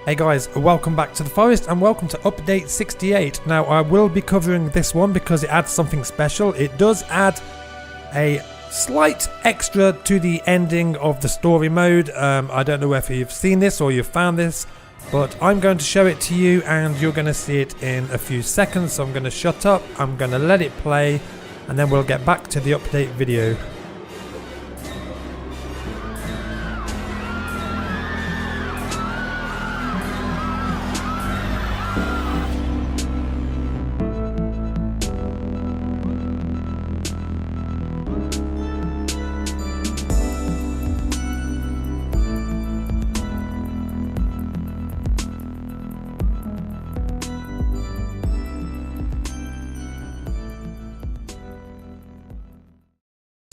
Hey guys, welcome back to the forest and welcome to update 68. Now I will be covering this one because it adds something special. It does add a slight extra to the ending of the story mode. I don't know if you've seen this or you've found this, but I'm going to show it to you and you're going to see it in a few seconds. So I'm going to shut up, I'm going to let it play, and then we'll get back to the update video.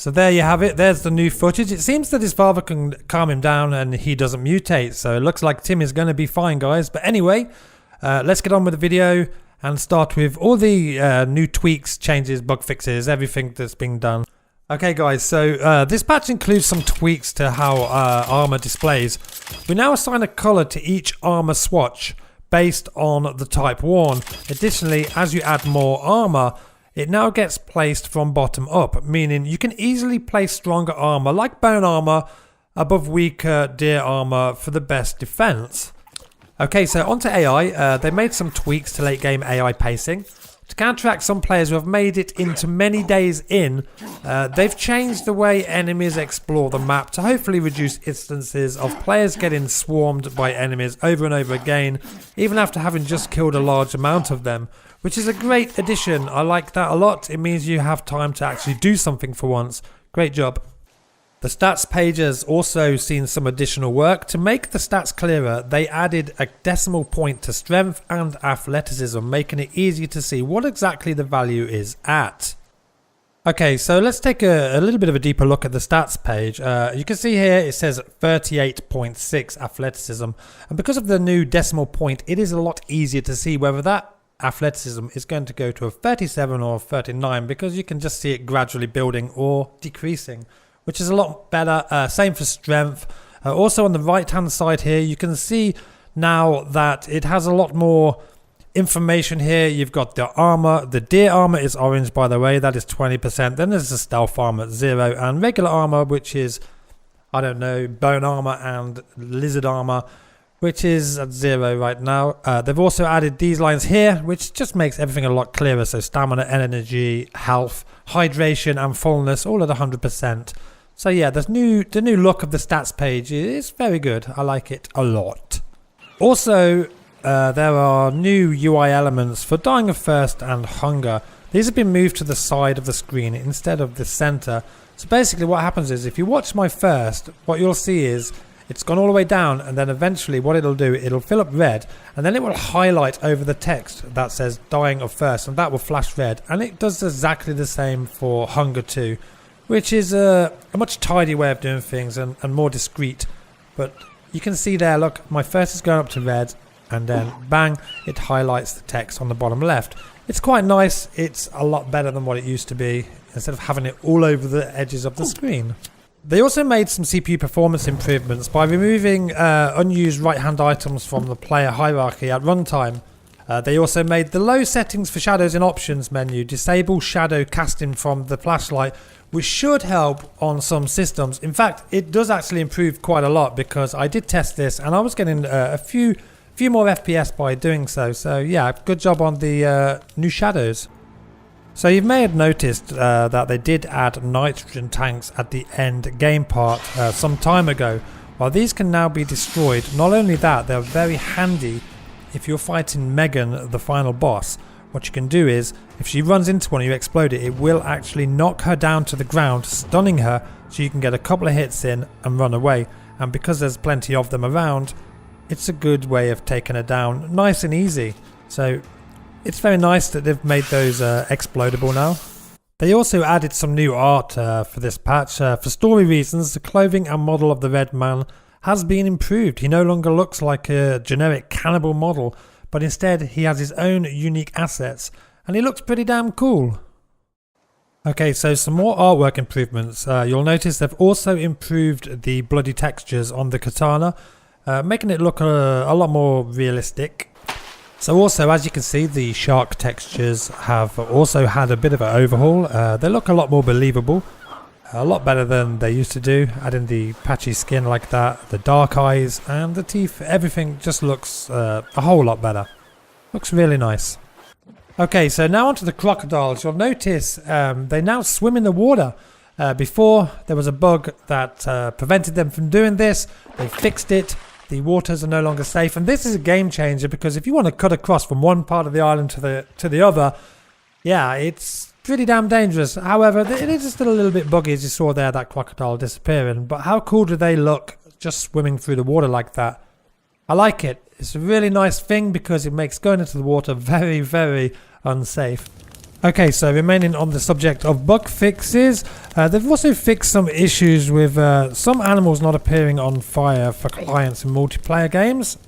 So there you have it, there's the new footage. It seems that his father can calm him down and he doesn't mutate, so it looks like Tim is going to be fine, guys. But anyway, let's get on with the video and start with all the new tweaks, changes, bug fixes, everything that's been done. Okay guys, so this patch includes some tweaks to how armor displays. We now assign a color to each armor swatch based on the type worn. Additionally, as you add more armor, it now gets placed from bottom up, meaning you can easily place stronger armor like bone armor above weaker deer armor for the best defense. Okay, so onto AI. They made some tweaks to late game AI pacing. To counteract some players who have made it into many days in, they've changed the way enemies explore the map to hopefully reduce instances of players getting swarmed by enemies over and over again, even after having just killed a large amount of them. Which is a great addition. I like that a lot. It means you have time to actually do something for once. Great job. The stats page has also seen some additional work. To make the stats clearer, they added a decimal point to strength and athleticism, making it easier to see what exactly the value is at. Okay, so let's take a little bit of a deeper look at the stats page. You can see here it says 38.6 athleticism. And because of the new decimal point, it is a lot easier to see whether that athleticism is going to go to a 37 or 39 because you can just see it gradually building or decreasing, which is a lot better. Same for strength. Also on the right hand side here, you can see now that it has a lot more information here. You've got the armor. The deer armor is orange, by the way, that is 20%. Then there's the stealth armor at 0 and regular armor, which is, I don't know, bone armor and lizard armor, which is at 0 right now. They've also added these lines here, which just makes everything a lot clearer. So stamina, energy, health, hydration and fullness all at 100%. So yeah, the new look of the stats page is very good. I like it a lot. Also, there are new UI elements for dying of thirst and hunger. These have been moved to the side of the screen instead of the center. So basically what happens is if you watch my first, what you'll see is it's gone all the way down, and then eventually what it'll do, it'll fill up red, and then it will highlight over the text that says dying of thirst, and that will flash red. And it does exactly the same for hunger too, which is a much tidier way of doing things and more discreet. But you can see there, look, my thirst is going up to red, and then bang, it highlights the text on the bottom left. It's quite nice. It's a lot better than what it used to be, instead of having it all over the edges of the screen. They also made some CPU performance improvements by removing unused right-hand items from the player hierarchy at runtime. They also made the low settings for shadows in options menu disable shadow casting from the flashlight, which should help on some systems. In fact, it does actually improve quite a lot because I did test this and I was getting a few more FPS by doing so. So yeah, good job on the new shadows. So you may have noticed that they did add nitrogen tanks at the end game part some time ago. While these can now be destroyed, not only that, they're very handy if you're fighting Megan, the final boss. What you can do is, if she runs into one and you explode it, it will actually knock her down to the ground, stunning her, so you can get a couple of hits in and run away. And because there's plenty of them around, it's a good way of taking her down, nice and easy. So it's very nice that they've made those explodable now. They also added some new art for this patch. For story reasons, the clothing and model of the Red Man has been improved. He no longer looks like a generic cannibal model, but instead he has his own unique assets, and he looks pretty damn cool. Okay, so some more artwork improvements. You'll notice they've also improved the bloody textures on the katana. making it look a lot more realistic. So also, as you can see, the shark textures have also had a bit of an overhaul. They look a lot more believable, a lot better than they used to do, adding the patchy skin like that, the dark eyes and the teeth. Everything just looks a whole lot better. Looks really nice. Okay, so now onto the crocodiles. You'll notice they now swim in the water. Before, there was a bug that prevented them from doing this. They fixed it. The waters are no longer safe, and this is a game changer because if you want to cut across from one part of the island to the other, yeah, it's pretty damn dangerous. However, it is still a little bit buggy, as you saw there, that crocodile disappearing. But how cool do they look just swimming through the water like that? I like it. It's a really nice thing because it makes going into the water very, very unsafe. Okay, so remaining on the subject of bug fixes, they've also fixed some issues with some animals not appearing on fire for clients in multiplayer games.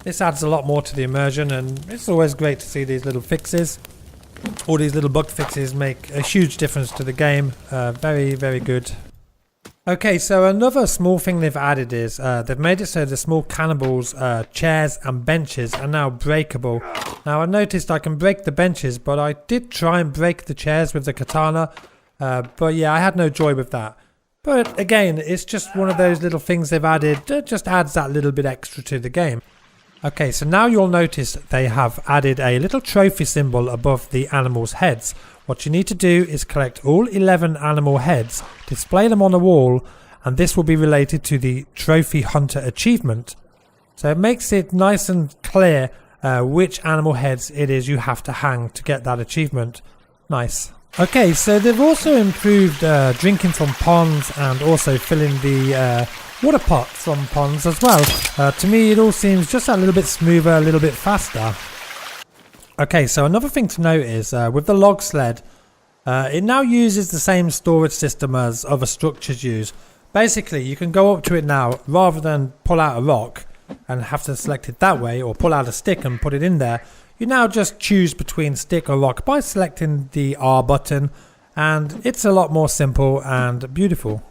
This adds a lot more to the immersion, and it's always great to see these little fixes. All these little bug fixes make a huge difference to the game. Very, very good. Okay, so another small thing they've added is they've made it so the small cannibals, chairs and benches are now breakable. Now I noticed I can break the benches, but I did try and break the chairs with the katana. But yeah, I had no joy with that. But again, it's just one of those little things they've added that just adds that little bit extra to the game. Okay, so now you'll notice they have added a little trophy symbol above the animals' heads. What you need to do is collect all 11 animal heads, display them on a wall, and this will be related to the Trophy Hunter achievement. So it makes it nice and clear which animal heads it is you have to hang to get that achievement. Nice. Okay, so they've also improved drinking from ponds and also filling the water pot from ponds as well. To me it all seems just a little bit smoother, a little bit faster. Okay, so another thing to note is with the log sled, it now uses the same storage system as other structures use. Basically, you can go up to it now rather than pull out a rock and have to select it that way, or pull out a stick and put it in there. You now just choose between stick or rock by selecting the R button, and it's a lot more simple and beautiful.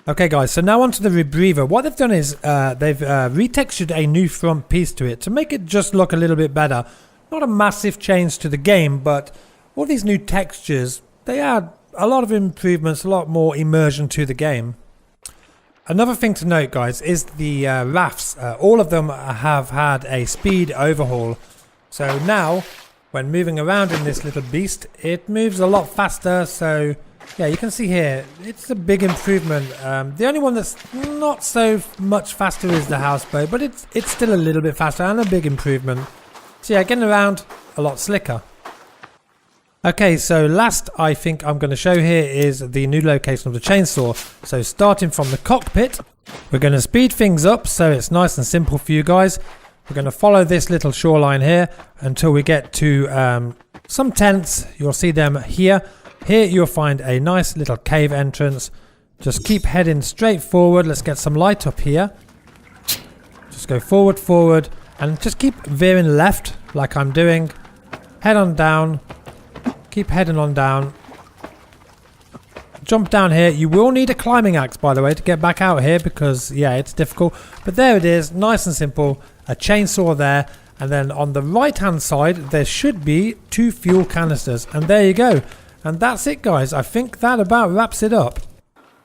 Okay guys, so now onto the rebreather. What they've done is they've retextured a new front piece to it to make it just look a little bit better. Not a massive change to the game, but all these new textures, they add a lot of improvements, a lot more immersion to the game. Another thing to note guys is the rafts. All of them have had a speed overhaul. So now, when moving around in this little beast, it moves a lot faster. So yeah, you can see here, it's a big improvement. The only one that's not so much faster is the houseboat, but it's still a little bit faster and a big improvement. So yeah, getting around a lot slicker. Okay, so last I think I'm going to show here is the new location of the chainsaw. So starting from the cockpit, we're going to speed things up so it's nice and simple for you guys. We're going to follow this little shoreline here until we get to some tents. You'll see them here. Here you'll find a nice little cave entrance. Just keep heading straight forward. Let's get some light up here. Just go forward. And just keep veering left like I'm doing. Head on down. Keep heading on down. Jump down here. You will need a climbing axe, by the way, to get back out here because, yeah, it's difficult. But there it is. Nice and simple. A chainsaw there. And then on the right-hand side, there should be 2 fuel canisters. And there you go. And that's it, guys. I think that about wraps it up.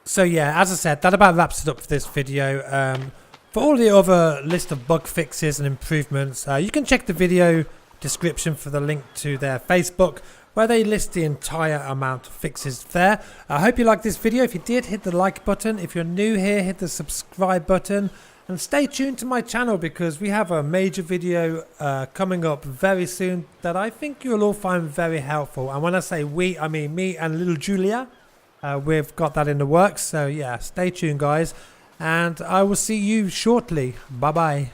So, yeah, as I said, that about wraps it up for this video. For all the other list of bug fixes and improvements, you can check the video description for the link to their Facebook, where they list the entire amount of fixes there. I hope you liked this video. If you did, hit the like button. If you're new here, hit the subscribe button. And stay tuned to my channel because we have a major video coming up very soon that I think you'll all find very helpful. And when I say we, I mean me and little Julia. We've got that in the works. So yeah, stay tuned guys. And I will see you shortly. Bye bye.